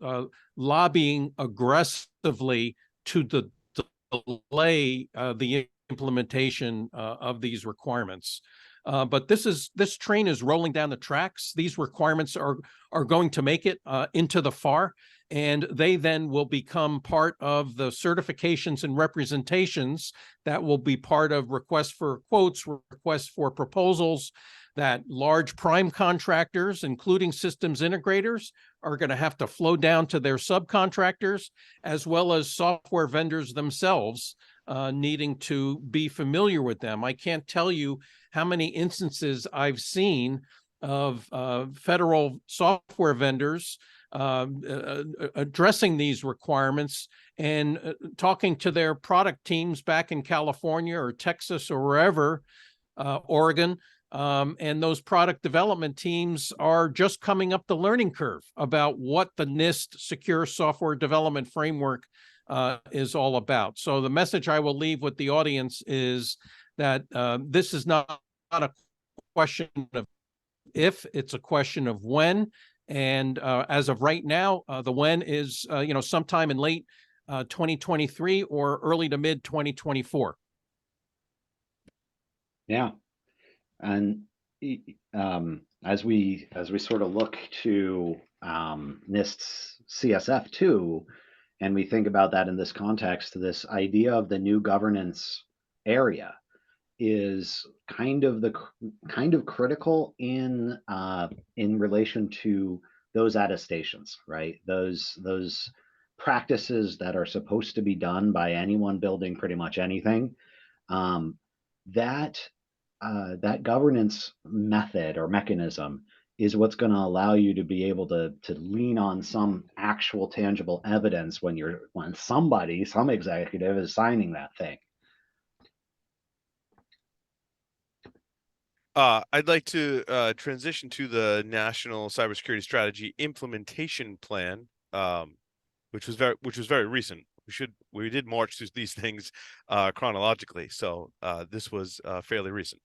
lobbying aggressively to delay the implementation of these requirements. But this train is rolling down the tracks. These requirements are going to make it into the FAR, and they then will become part of the certifications and representations that will be part of requests for quotes, requests for proposals, that large prime contractors, including systems integrators, are going to have to flow down to their subcontractors, as well as software vendors themselves needing to be familiar with them. I can't tell you how many instances I've seen of federal software vendors addressing these requirements and talking to their product teams back in California or Texas or wherever, Oregon, and those product development teams are just coming up the learning curve about what the NIST Secure Software Development Framework is all about. So the message I will leave with the audience is that this is not a question of if, it's a question of when. And as of right now, the when is sometime in late 2023 or early to mid 2024. Yeah, and as we sort of look to NIST's CSF2, and we think about that in this context, this idea of the new governance area is kind of critical in relation to those attestations, right? Those practices that are supposed to be done by anyone building pretty much anything. That governance method or mechanism is what's going to allow you to be able to lean on some actual tangible evidence when some executive is signing that thing. I'd like to transition to the National Cybersecurity Strategy Implementation Plan, which was very recent. We did march through these things chronologically, so this was fairly recent.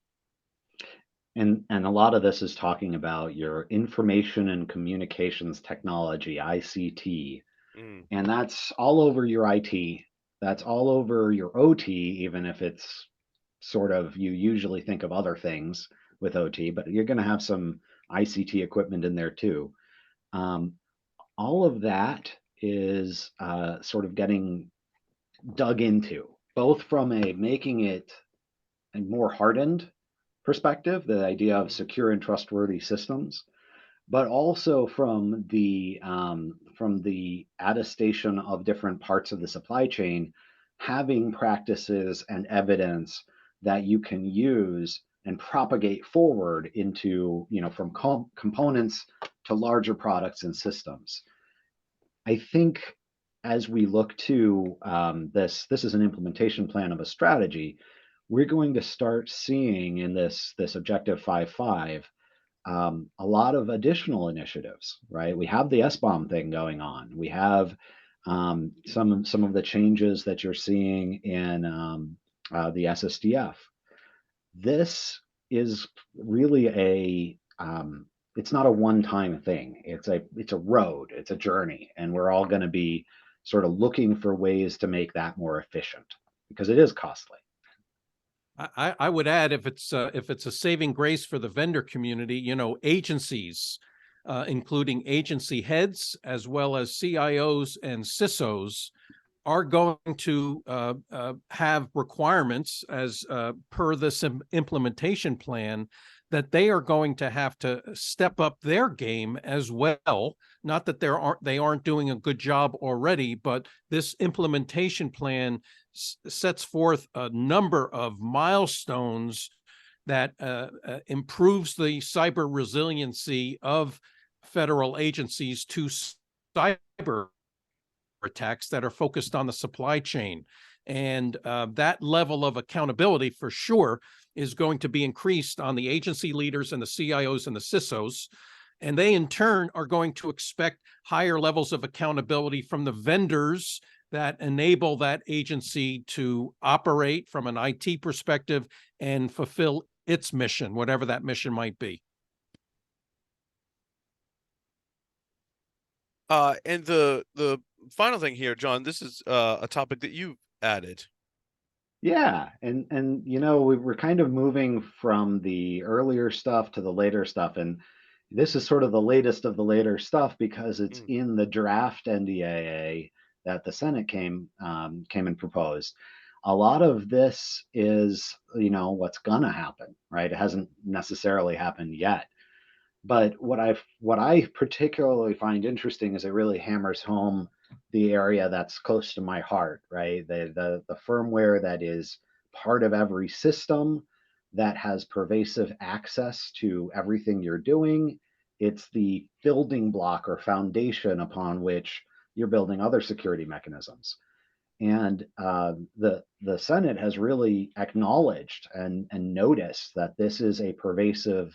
And a lot of this is talking about your information and communications technology, ICT, and that's all over your IT. That's all over your OT, even if it's sort of, you usually think of other things with OT, but you're going to have some ICT equipment in there too. All of that is sort of getting dug into, both from a making it a more hardened perspective, the idea of secure and trustworthy systems, but also from the attestation of different parts of the supply chain, having practices and evidence that you can use and propagate forward into, from components to larger products and systems. I think as we look to this is an implementation plan of a strategy. We're going to start seeing in this Objective 5.5 a lot of additional initiatives, right? We have the SBOM thing going on. We have some of the changes that you're seeing in the SSDF. This is really it's not a one-time thing. It's a road, it's a journey, and we're all going to be sort of looking for ways to make that more efficient because it is costly. I would add, if it's a saving grace for the vendor community, agencies, including agency heads as well as CIOs and CISOs, are going to have requirements as per this implementation plan that they are going to have to step up their game as well. Not that they aren't doing a good job already, but this implementation plan sets forth a number of milestones that improves the cyber resiliency of federal agencies to cyber attacks that are focused on the supply chain. And that level of accountability for sure is going to be increased on the agency leaders and the CIOs and the CISOs. And they in turn are going to expect higher levels of accountability from the vendors that enable that agency to operate from an IT perspective and fulfill its mission, whatever that mission might be. And the final thing here, John, this is a topic that you added. Yeah, and we're kind of moving from the earlier stuff to the later stuff, and this is sort of the latest of the later stuff because it's in the draft NDAA that the Senate came and proposed. A lot of this is, what's gonna happen, right? It hasn't necessarily happened yet. But what I particularly find interesting is it really hammers home the area that's close to my heart, right? The firmware that is part of every system that has pervasive access to everything you're doing. It's the building block or foundation upon which you're building other security mechanisms. And the Senate has really acknowledged and noticed that this is a pervasive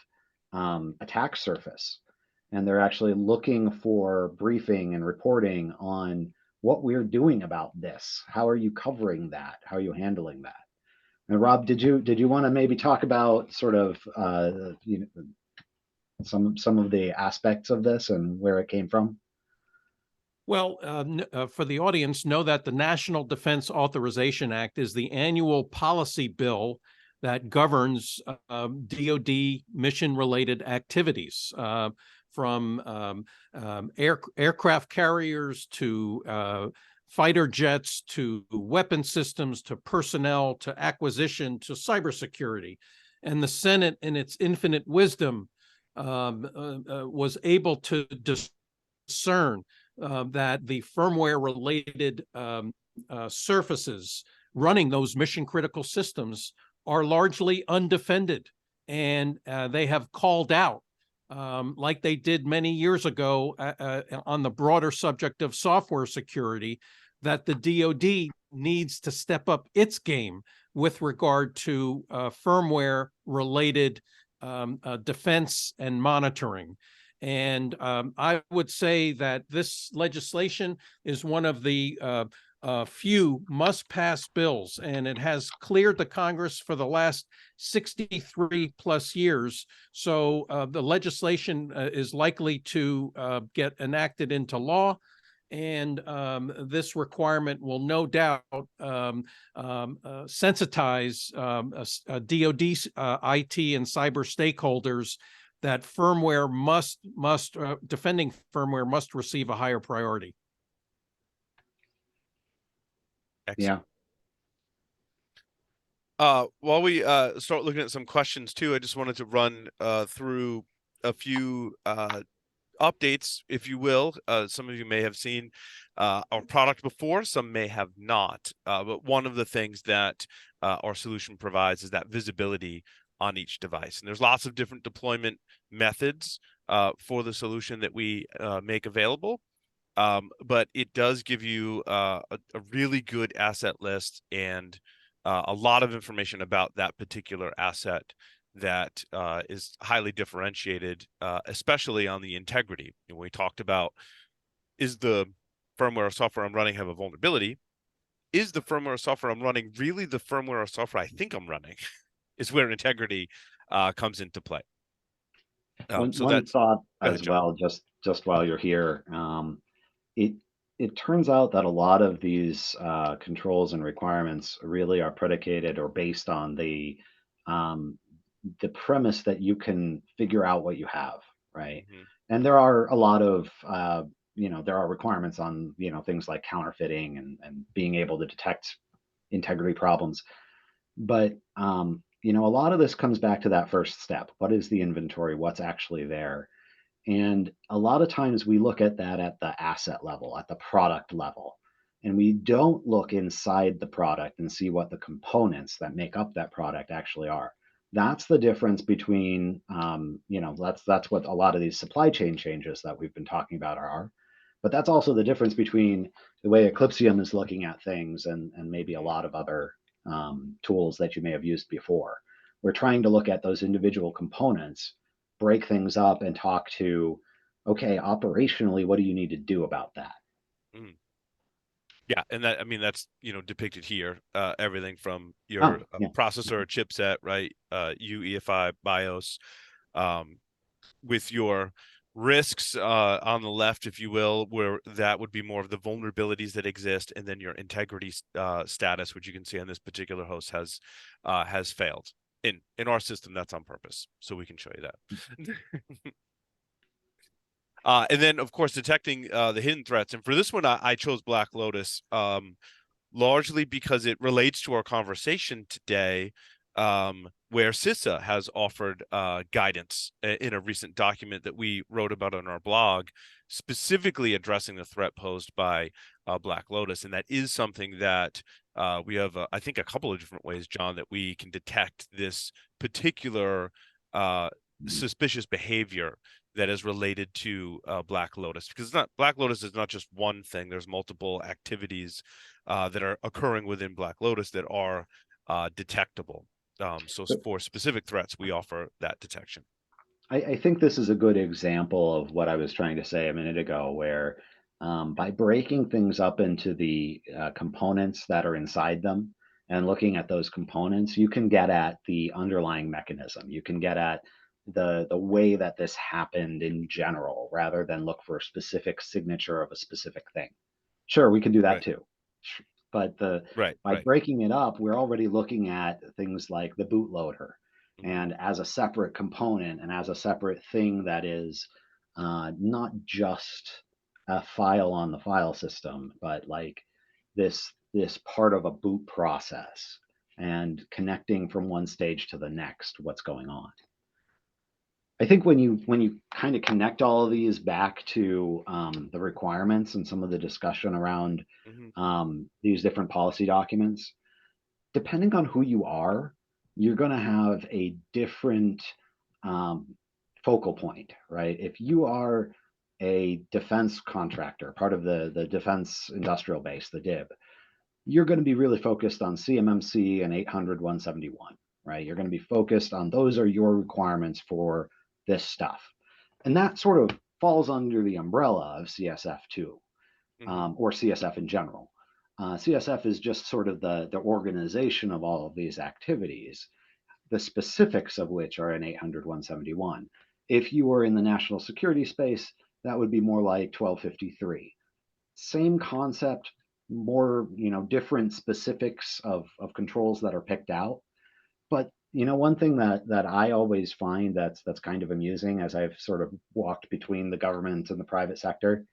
attack surface. And they're actually looking for briefing and reporting on what we're doing about this. How are you covering that? How are you handling that? And Rob, did you want to maybe talk about sort of some of the aspects of this and where it came from? Well, for the audience, know that the National Defense Authorization Act is the annual policy bill that governs DoD mission-related activities, from aircraft carriers to fighter jets to weapon systems to personnel to acquisition to cybersecurity. And the Senate, in its infinite wisdom, was able to discern that the firmware-related surfaces running those mission-critical systems are largely undefended, and they have called out, like they did many years ago on the broader subject of software security, that the DoD needs to step up its game with regard to firmware-related defense and monitoring. And I would say that this legislation is one of the few must-pass bills, and it has cleared the Congress for the last 63 plus years. So the legislation is likely to get enacted into law. And this requirement will no doubt sensitize DoD, IT, and cyber stakeholders that firmware defending firmware must receive a higher priority. Excellent. Yeah. While we start looking at some questions too, I just wanted to run through a few updates, if you will. Some of you may have seen our product before, some may have not. But one of the things that our solution provides is that visibility on each device. And there's lots of different deployment methods for the solution that we make available. But it does give you a really good asset list and a lot of information about that particular asset that is highly differentiated, especially on the integrity. And we talked about, is the firmware or software I'm running have a vulnerability? Is the firmware or software I'm running really the firmware or software I think I'm running? Is where integrity comes into play. One that's thought ahead, as John. well, just while you're here, it turns out that a lot of these controls and requirements really are predicated or based on the premise that you can figure out what you have, right? Mhm. And there are a lot of there are requirements on things like counterfeiting and being able to detect integrity problems. But a lot of this comes back to that first step. What is the inventory? What's actually there? And a lot of times we look at that at the asset level, at the product level, and we don't look inside the product and see what the components that make up that product actually are. That's the difference between, that's what a lot of these supply chain changes that we've been talking about are. But that's also the difference between the way Eclipsium is looking at things and maybe a lot of other tools that you may have used before. We're trying to look at those individual components, break things up, and talk to, okay, operationally, what do you need to do about that? Mm. Yeah, and that's depicted here. Everything from your processor or chipset, right? UEFI, BIOS, with your risks on the left, if you will, where that would be more of the vulnerabilities that exist, and then your integrity status, which you can see on this particular host has failed. In our system, that's on purpose, so we can show you that. And then, of course, detecting the hidden threats. And for this one, I chose Black Lotus, largely because it relates to our conversation today, where CISA has offered guidance in a recent document that we wrote about on our blog, specifically addressing the threat posed by Black Lotus. And that is something that we have, I think, a couple of different ways, John, that we can detect this particular suspicious behavior that is related to Black Lotus, because Black Lotus is not just one thing. There's multiple activities that are occurring within Black Lotus that are detectable. So for specific threats, we offer that detection. I think this is a good example of what I was trying to say a minute ago, where by breaking things up into the components that are inside them and looking at those components, you can get at the underlying mechanism. You can get at the way that this happened in general, rather than look for a specific signature of a specific thing. Sure, we can do that Right. too. But Right. by Right. breaking it up, we're already looking at things like the bootloader, Mhm. and as a separate component and as a separate thing that is not just a file on the file system, but like this part of a boot process and connecting from one stage to the next, what's going on. I think when you kind of connect all of these back to the requirements and some of the discussion around Mhm. these different policy documents, depending on who you are, you're going to have a different um, focal point, right? If you are a defense contractor, part of the defense industrial base, the DIB, you're going to be really focused on CMMC and 800 171, right? You're going to be focused on those are your requirements for this stuff. And that sort of falls under the umbrella of CSF2 Mhm. or CSF in general. CSF is just sort of the organization of all of these activities, the specifics of which are in 800 171. If you were in the national security space, that would be more like 1253. Same concept, more different specifics of controls that are picked out. But one thing that I always find that's kind of amusing as I've sort of walked between the government and the private sector,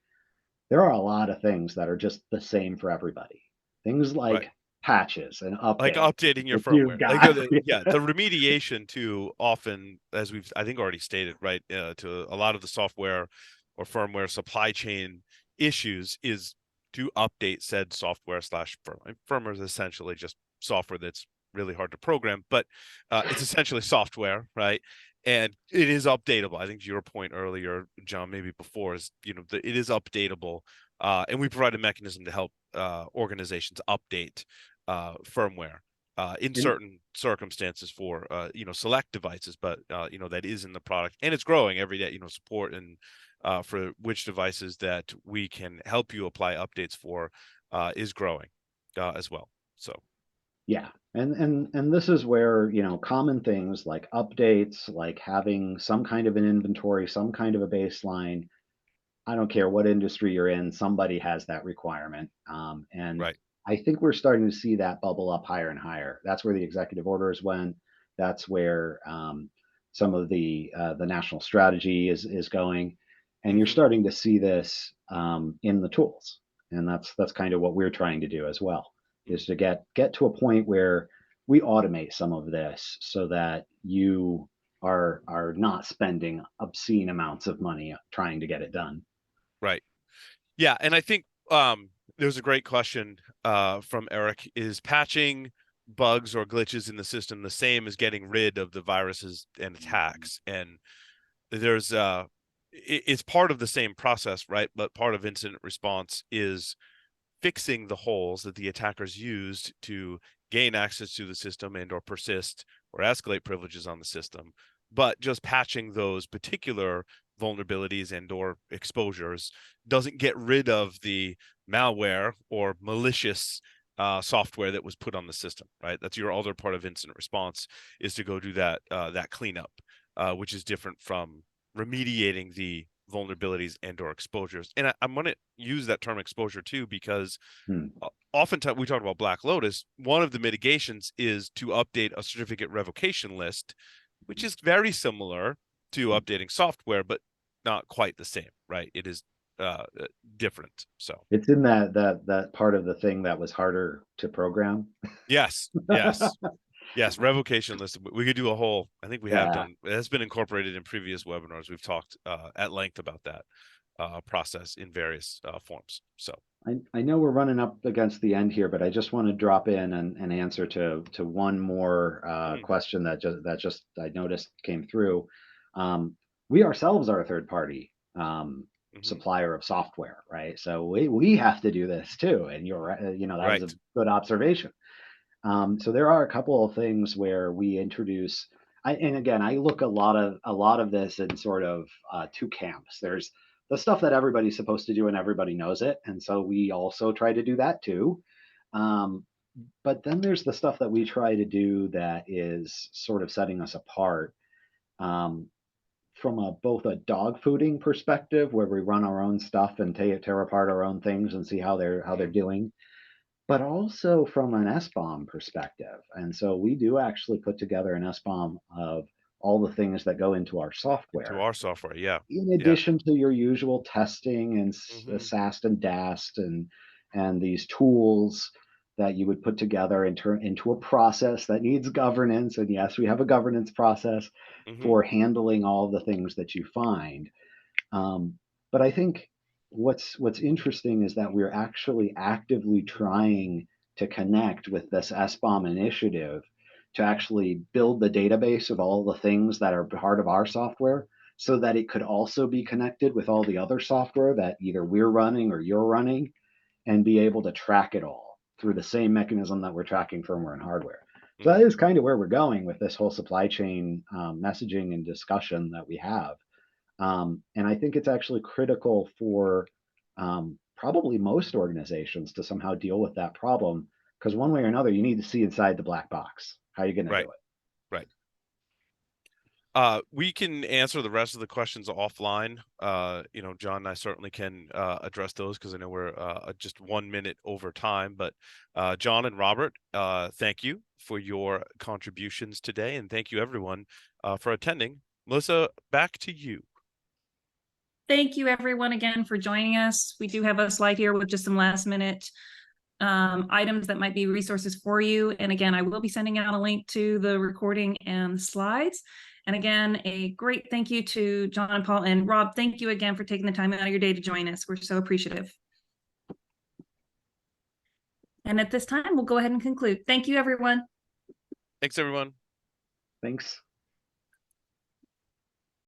there are a lot of things that are just the same for everybody. Things Right. like patches and Like updates updating your that you've firmware, like got. the remediation too. Often, as we've I think already stated, right, to a lot of the software or firmware supply chain issues is to update said software slash firmware. Firmware is essentially just software that's really hard to program, but it's essentially software, right? And it is updatable. I think to your point earlier, John, maybe before, is it is updatable, and we provide a mechanism to help organizations update firmware in And certain circumstances for select devices, but that is in the product, and it's growing every day. Support and for which devices that we can help you apply updates for is growing as well. So yeah, and this is where common things like updates, like having some kind of an inventory, some kind of a baseline. I don't care what industry you're in, somebody has that requirement. And right. I think we're starting to see that bubble up higher and higher. That's where the executive orders went. That's where some of the national strategy is going, and you're Hmm. starting to see this in the tools. And that's kind of what we're trying to do as well, is to get to a point where we automate some of this so that you are not spending obscene amounts of money trying to get it done. Right. Yeah, and I think there's a great question from Eric. Is patching bugs or glitches in the system the same as getting rid of the viruses and attacks? And there's it's part of the same process, right? But part of incident response is fixing the holes that the attackers used to gain access to the system and or persist or escalate privileges on the system. But just patching those particular vulnerabilities and or exposures doesn't get rid of the malware or malicious software that was put on the system, right? That's your other part of incident response, is to go do that cleanup, which is different from remediating the vulnerabilities and or exposures. And I'm going to use that term exposure too, because Hmm. oftentimes we talk about Black Lotus. One of the mitigations is to update a certificate revocation list, which is very similar to updating software, but not quite the same, right? It is different. So It's in that part of the thing that was harder to program. yes, yes, revocation list. We could do a whole, I think we have Yeah, done, it has been incorporated in previous webinars. We've talked at length about that process in various forms. So I know we're running up against the end here, but I just want to drop in and answer to one more question that just I noticed came through. We ourselves are a third party supplier of software, right? So we have to do this too. And that was a right. good observation. So there are a couple of things where we introduce. And again, I look a lot of this in sort of two camps. There's the stuff that everybody's supposed to do and everybody knows it, and so we also try to do that too. But then there's the stuff that we try to do that is sort of setting us apart. Um, from both a dog fooding perspective, where we run our own stuff and tear apart our own things and see how they're doing, but also from an SBOM perspective. And so we do actually put together an SBOM of all the things that go into our software. To our software, yeah. In addition to your usual testing and SAST and DAST and these tools that you would put together into a process that needs governance. And yes, we have a governance process for handling all the things that you find. But I think what's interesting is that we're actually actively trying to connect with this SBOM initiative to actually build the database of all the things that are part of our software, so that it could also be connected with all the other software that either we're running or you're running, and be able to track it all through the same mechanism that we're tracking firmware and hardware. So that is kind of where we're going with this whole supply chain messaging and discussion that we have. And I think it's actually critical for probably most organizations to somehow deal with that problem, because one way or another, you need to see inside the black box. How are you going to do it? Right. We can answer the rest of the questions offline. You know, John and I certainly can address those, because I know we're just 1 minute over time. But John and Robert, thank you for your contributions today, and thank you everyone for attending. Melissa, back to you. Thank you everyone again for joining us. We do have a slide here with just some last minute items that might be resources for you. And again, I will be sending out a link to the recording and slides. And again, a great thank you to John and Paul, and Rob. Thank you again for taking the time out of your day to join us. We're so appreciative. And at this time, we'll go ahead and conclude. Thank you, everyone. Thanks, everyone. Thanks.